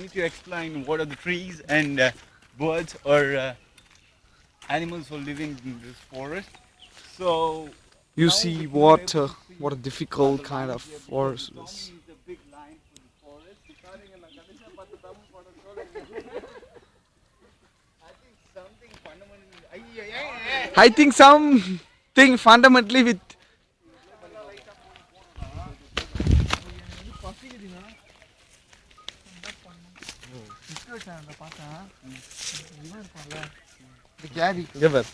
need to explain what are the trees and birds or animals who are living in this forest. So You now see we what able to see what a difficult the kind lines of here because forest the is. zombie is a big line for the forest. I think something fundamentally. I think something fundamentally with Giver.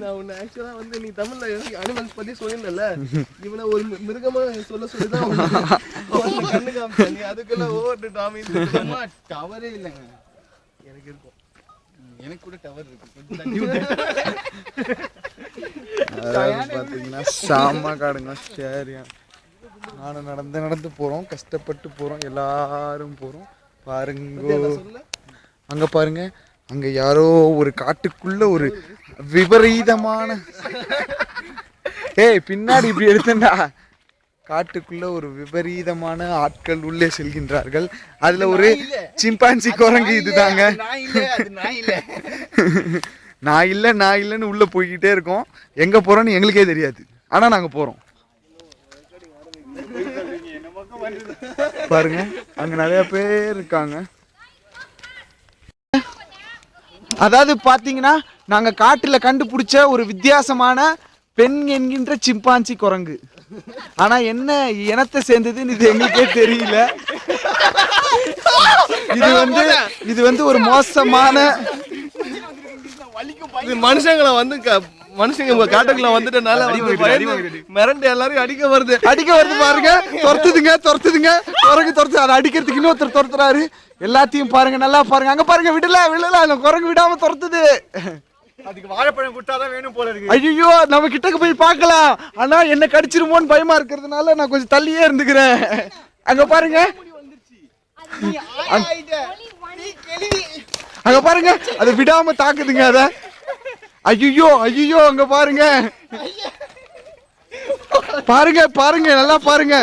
நான் உன்னை ஆக்சுவலா வந்து நீ தமிழ்ல animals பத்தி சொல்லிருந்தல இவனை ஒரு மிருகமா சொல்ல சொல்லிதான் கண்ணு காமிச்ச நீ அதுக்குள்ள ஓவர் டாமி டவரே இல்லைங்க. எனக்கு இருக்கும். எனக்கு கூட டவர் இருக்கு. பார்த்தீங்கன்னா சாமா காடுங்க. சரியா நானும் நடந்து போகிறோம், கஷ்டப்பட்டு போகிறோம், எல்லாரும் போகிறோம். பாருங்க அங்கே பாருங்க, அங்கே யாரோ ஒரு காட்டுக்குள்ள ஒரு விபரீதமான பின்னாடி இப்படி எடுத்தா காட்டுக்குள்ள ஒரு விபரீதமான ஆட்கள் உள்ளே செல்கின்றார்கள். அதுல ஒரு சிம்பான்சி குரங்கு இதுதாங்க. நான் இல்லைன்னு உள்ள போய்கிட்டே இருக்கோம். எங்க போறோம்னு எங்களுக்கே தெரியாது, ஆனா நாங்க போறோம். பாருங்க அங்க நிறைய பேர் இருக்காங்க. அதாவது பாத்தீங்கன்னா நாங்க காட்டுல கண்டுபிடிச்ச ஒரு வித்தியாசமான பெண் என்கின்ற சிம்பான்சி குரங்கு. ஆனா என்ன இனத்தை சேர்ந்ததுன்னு இது எங்களுக்கே தெரியல. இது வந்து ஒரு மோசமான மனுஷங்களை வந்து மனுஷங்க காட்டுக்குள்ள வந்துட்டனால மிரண்டு எல்லாரையும் அடிக்க வருது பாருங்க. துரத்துதுங்க குரங்கு அதை அடிக்கிறதுக்கு இன்னொருத்தர் துரத்துறாரு. எல்லாத்தையும் பாருங்க, நல்லா பாருங்க. அங்க பாருங்க, விடல அந்த குரங்கு விடாம துரத்துது. அதுக்கு வாழைப்பழம் குட்டாதான் வேணும் போல இருக்கு. ஐயோ, நம்ம கிட்டக்கு போய் பார்க்கலாம், ஆனா என்ன கடிச்சிருமோன்னு பயமா இருக்கிறதுனால நான் கொஞ்சம் தள்ளியே இருந்துக்கிறேன். அங்க பாருங்க, அங்க பாருங்க, அதை விடாம தாக்குதுங்க. அத ஐயோ அங்க பாருங்க, பாருங்க நல்லா பாருங்க.